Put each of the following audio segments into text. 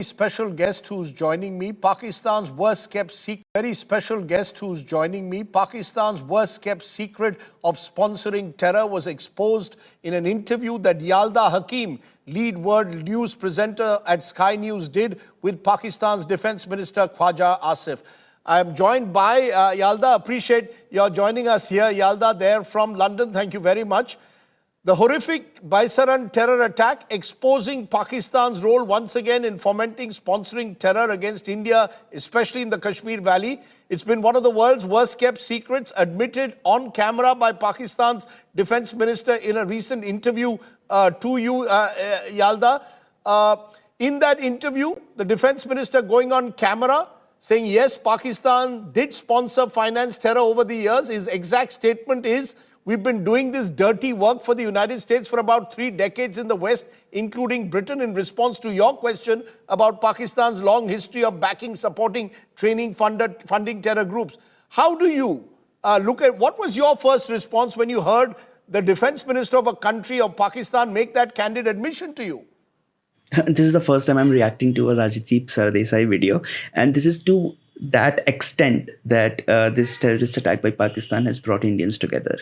Special guest who's joining me, Pakistan's worst kept secret. Very special guest who's joining me, Pakistan's worst kept secret of sponsoring terror was exposed in an interview that Yalda Hakim, lead world news presenter at Sky News, did with Pakistan's Defense Minister Khwaja Asif. I am joined by Yalda. Appreciate your joining us here, Yalda, there from London. Thank you very much. The horrific Baisaran terror attack exposing Pakistan's role once again in fomenting, sponsoring terror against India, especially in the Kashmir Valley. It's been one of the world's worst kept secrets, admitted on camera by Pakistan's defense minister in a recent interview to you, Yalda. In that interview, the defense minister going on camera saying, yes, Pakistan did sponsor, finance terror over the years. His exact statement is, we've been doing this dirty work for the United States for about 3 decades in the West, including Britain, in response to your question about Pakistan's long history of backing, supporting, training, funding terror groups. How do you look at, what was your first response when you heard the defense minister of a country of Pakistan make that candid admission to you? This is the first time I'm reacting to a Rajdeep Sardesai video, and this is to that extent that this terrorist attack by Pakistan has brought Indians together.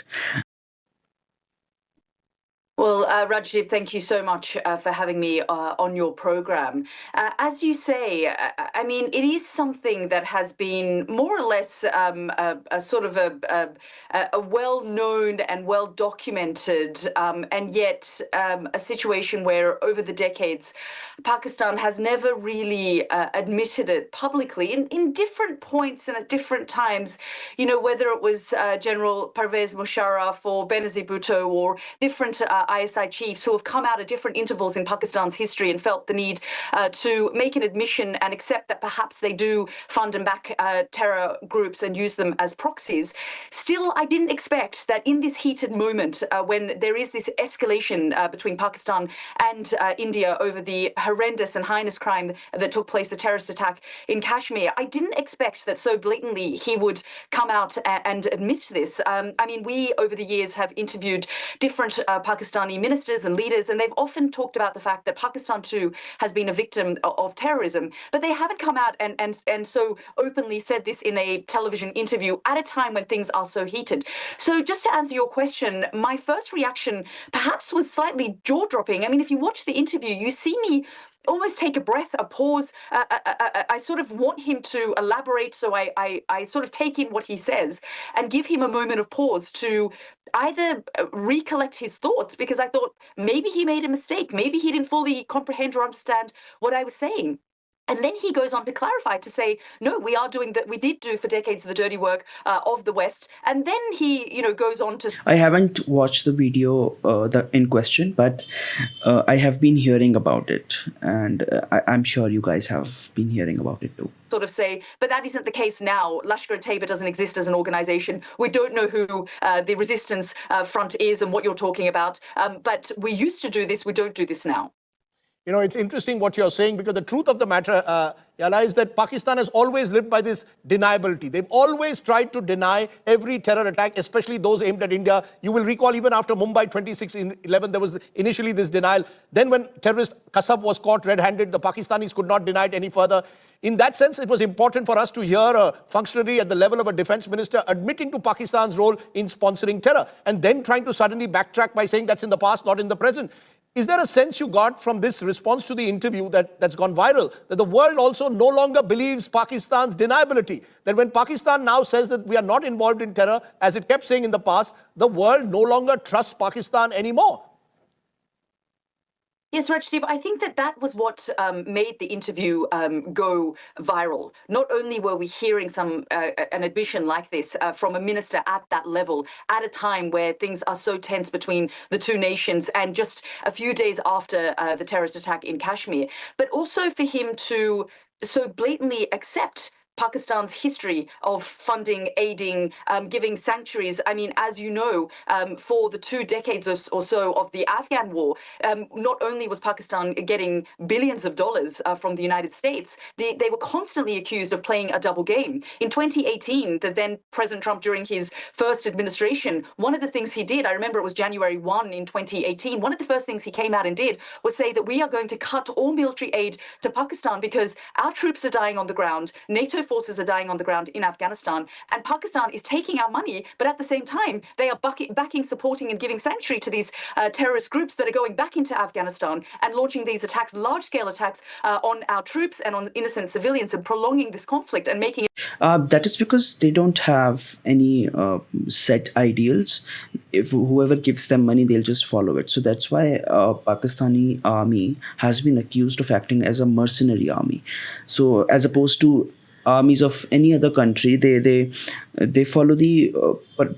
Well, Rajdeep, thank you so much for having me on your program. As you say, I mean, it is something that has been more or less a sort of a well-known and well-documented, and yet a situation where over the decades, Pakistan has never really admitted it publicly in different points and at different times, you know, whether it was General Pervez Musharraf or Benazir Bhutto or different ISI chiefs who have come out at different intervals in Pakistan's history and felt the need to make an admission and accept that perhaps they do fund and back terror groups and use them as proxies. Still, I didn't expect that in this heated moment, when there is this escalation between Pakistan and India over the horrendous and heinous crime that took place, the terrorist attack in Kashmir, I didn't expect that so blatantly he would come out and admit this. I mean, we over the years have interviewed different Pakistani ministers and leaders, and they've often talked about the fact that Pakistan too has been a victim of terrorism, but they haven't come out and so openly said this in a television interview at a time when things are so heated. So just to answer your question, my first reaction perhaps was slightly jaw-dropping. I mean, if you watch the interview, you see me almost take a breath, a pause. I sort of want him to elaborate, so I sort of take in what he says and give him a moment of pause to either recollect his thoughts, because I thought maybe he made a mistake, maybe he didn't fully comprehend or understand what I was saying. And then he goes on to clarify, to say, no, we are doing that. We did do for decades the dirty work of the West. And then he, you know, goes on to... I haven't watched the video in question, but I have been hearing about it. And I'm sure you guys have been hearing about it too. Sort of say, but that isn't the case now. Lashkar-e-Taiba doesn't exist as an organization. We don't know who the resistance front is and what you're talking about. But we used to do this. We don't do this now. You know, it's interesting what you're saying, because the truth of the matter, Yala, is that Pakistan has always lived by this deniability. They've always tried to deny every terror attack, especially those aimed at India. You will recall even after Mumbai 26/11, there was initially this denial. Then when terrorist Kasab was caught red-handed, the Pakistanis could not deny it any further. In that sense, it was important for us to hear a functionary at the level of a defense minister admitting to Pakistan's role in sponsoring terror, and then trying to suddenly backtrack by saying that's in the past, not in the present. Is there a sense you got from this response to the interview that's gone viral, that the world also no longer believes Pakistan's deniability? That when Pakistan now says that we are not involved in terror, as it kept saying in the past, the world no longer trusts Pakistan anymore? Yes, Rajdeep, I think that was what made the interview go viral. Not only were we hearing an admission like this from a minister at that level, at a time where things are so tense between the two nations, and just a few days after the terrorist attack in Kashmir, but also for him to so blatantly accept Pakistan's history of funding, aiding, giving sanctuaries. I mean, as you know, for the 2 decades or so of the Afghan war, not only was Pakistan getting billions of dollars from the United States, they were constantly accused of playing a double game. In 2018, the then President Trump, during his first administration, one of the things he did, I remember it was January 1 in 2018, one of the first things he came out and did was say that we are going to cut all military aid to Pakistan because our troops are dying on the ground, NATO forces are dying on the ground in Afghanistan, and Pakistan is taking our money, but at the same time, they are backing, supporting, and giving sanctuary to these terrorist groups that are going back into Afghanistan and launching these attacks, large-scale attacks on our troops and on innocent civilians, and prolonging this conflict and making it. That is because they don't have any set ideals. If whoever gives them money, they'll just follow it. So that's why Pakistani army has been accused of acting as a mercenary army. So as opposed to armies of any other country, they follow the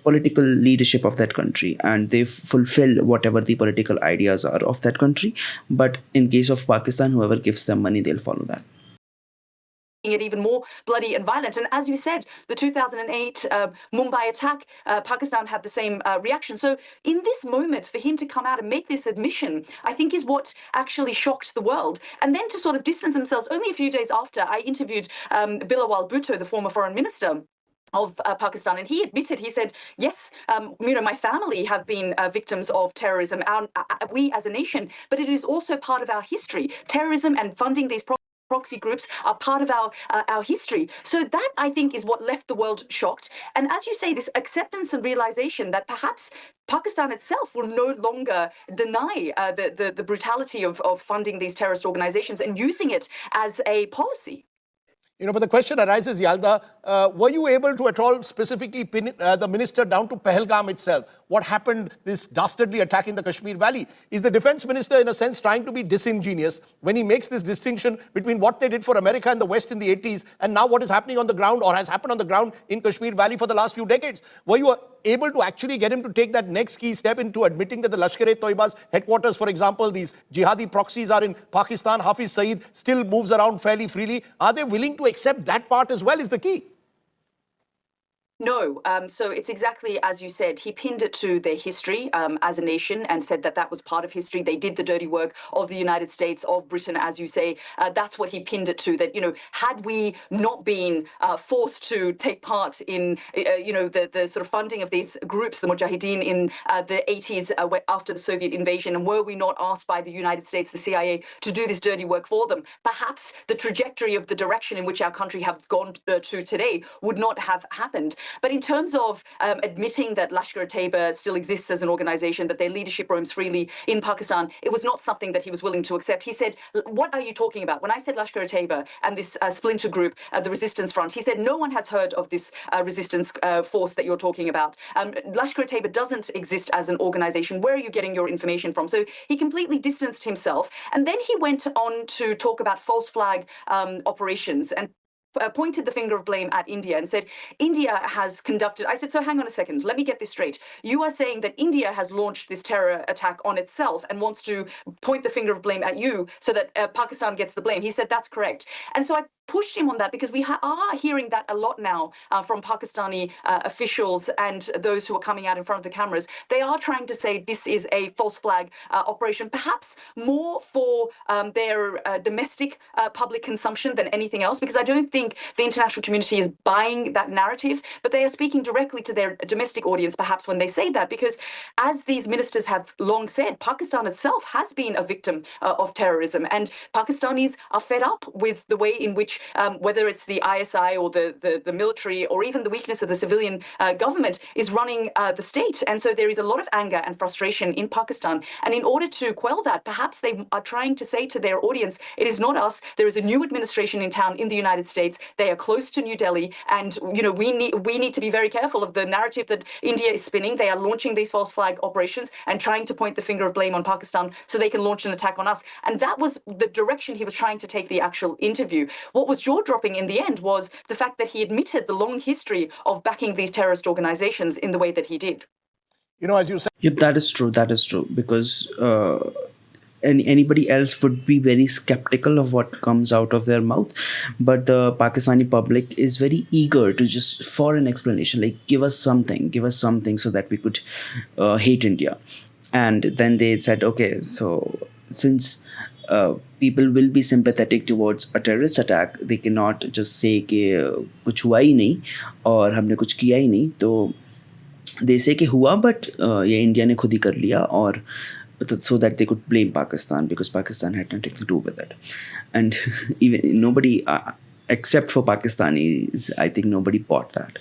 political leadership of that country, and they fulfill whatever the political ideas are of that country. But in case of Pakistan, whoever gives them money, they'll follow that. It even more bloody and violent. And as you said, the 2008 Mumbai attack, Pakistan had the same reaction. So in this moment, for him to come out and make this admission, I think is what actually shocked the world. And then to sort of distance themselves, only a few days after, I interviewed Bilawal Bhutto, the former foreign minister of Pakistan, and he admitted, he said, yes, my family have been victims of terrorism, we as a nation, but it is also part of our history. Terrorism and funding these proxy groups are part of our history. So that, I think, is what left the world shocked. And as you say, this acceptance and realization that perhaps Pakistan itself will no longer deny the brutality of funding these terrorist organizations and using it as a policy. But the question arises, Yalda, were you able to at all specifically pin the minister down to Pahalgam itself? What happened, this dastardly attack in the Kashmir Valley? Is the defense minister, in a sense, trying to be disingenuous when he makes this distinction between what they did for America and the West in the 80s and now what is happening on the ground or has happened on the ground in Kashmir Valley for the last few decades? Were you able to actually get him to take that next key step into admitting that the Lashkar-e-Toiba's headquarters, for example, these jihadi proxies are in Pakistan, Hafiz Saeed still moves around fairly freely? Are they willing to accept that part as well is the key? No. So it's exactly as you said. He pinned it to their history as a nation and said that that was part of history. They did the dirty work of the United States, of Britain, as you say. That's what he pinned it to, that, had we not been forced to take part in, the sort of funding of these groups, the Mujahideen in the 80s after the Soviet invasion, and were we not asked by the United States, the CIA, to do this dirty work for them, perhaps the trajectory of the direction in which our country has gone to today would not have happened. But in terms of admitting that Lashkar-e-Taiba still exists as an organization, that their leadership roams freely in Pakistan, it was not something that he was willing to accept. He said, what are you talking about? When I said Lashkar-e-Taiba and this splinter group, the Resistance Front, he said, no one has heard of this resistance force that you're talking about. Lashkar-e-Taiba doesn't exist as an organization. Where are you getting your information from? So he completely distanced himself. And then he went on to talk about false flag operations and pointed the finger of blame at India and said, India has conducted... I said, so hang on a second, let me get this straight. You are saying that India has launched this terror attack on itself and wants to point the finger of blame at you so that Pakistan gets the blame. He said, that's correct. And so I pushed him on that because we are hearing that a lot now from Pakistani officials and those who are coming out in front of the cameras. They are trying to say this is a false flag operation, perhaps more for their domestic public consumption than anything else, because I don't think the international community is buying that narrative, but they are speaking directly to their domestic audience, perhaps, when they say that, because as these ministers have long said, Pakistan itself has been a victim of terrorism, and Pakistanis are fed up with the way in which, whether it's the ISI or the military or even the weakness of the civilian government is running the state. And so there is a lot of anger and frustration in Pakistan. And in order to quell that, perhaps they are trying to say to their audience, it is not us. There is a new administration in town in the United States. They are close to New Delhi. And, we need to be very careful of the narrative that India is spinning. They are launching these false flag operations and trying to point the finger of blame on Pakistan so they can launch an attack on us. And that was the direction he was trying to take the actual interview. What was jaw-dropping in the end was the fact that he admitted the long history of backing these terrorist organizations in the way that he did. As you said... Yep, that is true. That is true. Because anybody else would be very skeptical of what comes out of their mouth. But the Pakistani public is very eager to just for an explanation, like give us something so that we could hate India. And then they said, okay, so since people will be sympathetic towards a terrorist attack, they cannot just say कि कुछ हुआ ही नहीं और हमने कुछ किया ही नहीं, तो दे से कि हुआ बट ये इंडिया ने खुद ही कर लिया, और so that they could blame Pakistan because Pakistan had nothing to do with it. And even nobody, except for Pakistanis, I think nobody bought that.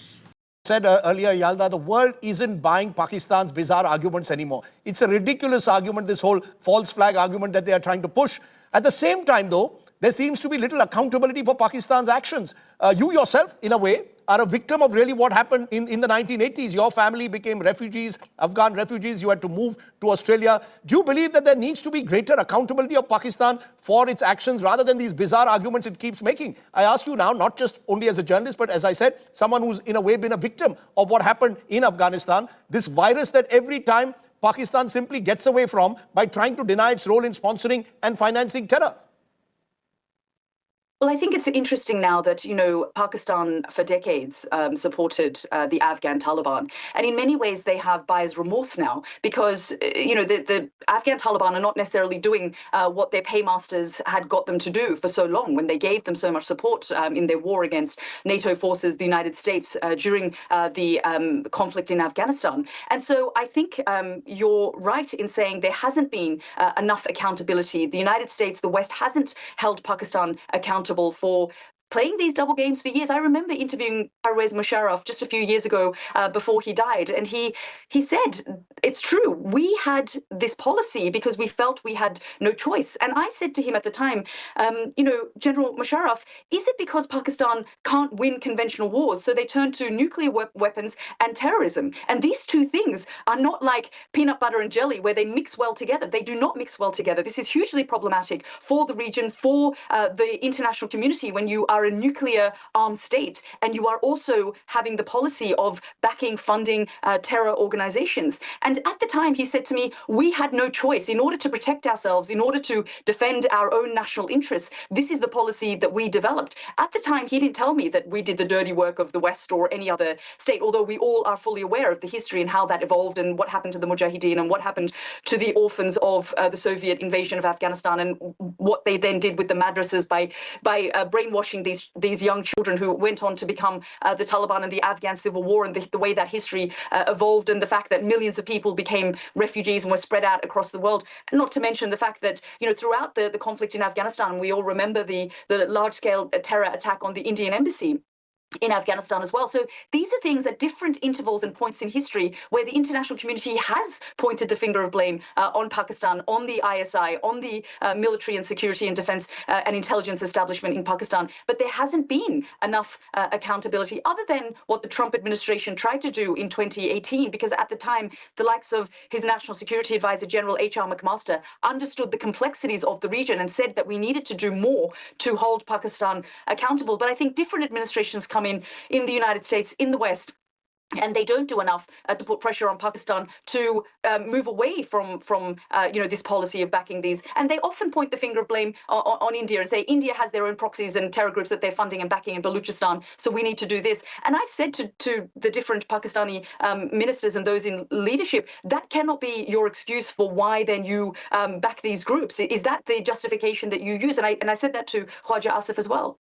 Said earlier, Yalda, the world isn't buying Pakistan's bizarre arguments anymore. It's a ridiculous argument, this whole false flag argument that they are trying to push. At the same time, though, there seems to be little accountability for Pakistan's actions. You yourself, in a way, are a victim of really what happened in the 1980s. Your family became refugees, Afghan refugees. You had to move to Australia. Do you believe that there needs to be greater accountability of Pakistan for its actions rather than these bizarre arguments it keeps making? I ask you now, not just only as a journalist, but as I said, someone who's in a way been a victim of what happened in Afghanistan. This virus that every time Pakistan simply gets away from by trying to deny its role in sponsoring and financing terror. Well, I think it's interesting now that, Pakistan for decades supported the Afghan Taliban. And in many ways, they have buyer's remorse now because, the Afghan Taliban are not necessarily doing what their paymasters had got them to do for so long when they gave them so much support in their war against NATO forces, the United States, during the conflict in Afghanistan. And so I think you're right in saying there hasn't been enough accountability. The United States, the West hasn't held Pakistan accountable for playing these double games for years. I remember interviewing Pervez Musharraf just a few years ago before he died, and he said, it's true, we had this policy because we felt we had no choice. And I said to him at the time, General Musharraf, is it because Pakistan can't win conventional wars, so they turn to nuclear weapons and terrorism? And these two things are not like peanut butter and jelly where they mix well together. They do not mix well together. This is hugely problematic for the region, for the international community, when you are a nuclear armed state and you are also having the policy of backing, funding terror organizations. And at the time, he said to me, we had no choice. In order to protect ourselves, in order to defend our own national interests, this is the policy that we developed. At the time, he didn't tell me that we did the dirty work of the West or any other state, although we all are fully aware of the history and how that evolved and what happened to the Mujahideen and what happened to the orphans of the Soviet invasion of Afghanistan and what they then did with the madrasas by brainwashing these young children who went on to become the Taliban and the Afghan civil war, and the way that history evolved, and the fact that millions of people became refugees and were spread out across the world. Not to mention the fact that, throughout the conflict in Afghanistan, we all remember the large-scale terror attack on the Indian embassy in Afghanistan as well. So these are things at different intervals and points in history where the international community has pointed the finger of blame on Pakistan, on the ISI, on the military and security and defense and intelligence establishment in Pakistan. But there hasn't been enough accountability other than what the Trump administration tried to do in 2018, because at the time, the likes of his National Security Advisor, General H.R. McMaster, understood the complexities of the region and said that we needed to do more to hold Pakistan accountable. But I think different administrations come in the United States, in the West, and they don't do enough to put pressure on Pakistan to move away from this policy of backing these. And they often point the finger of blame on India and say India has their own proxies and terror groups that they're funding and backing in Balochistan, so we need to do this. And I've said to the different Pakistani ministers and those in leadership, that cannot be your excuse for why then you back these groups. Is that the justification that you use? And I said that to Khwaja Asif as well.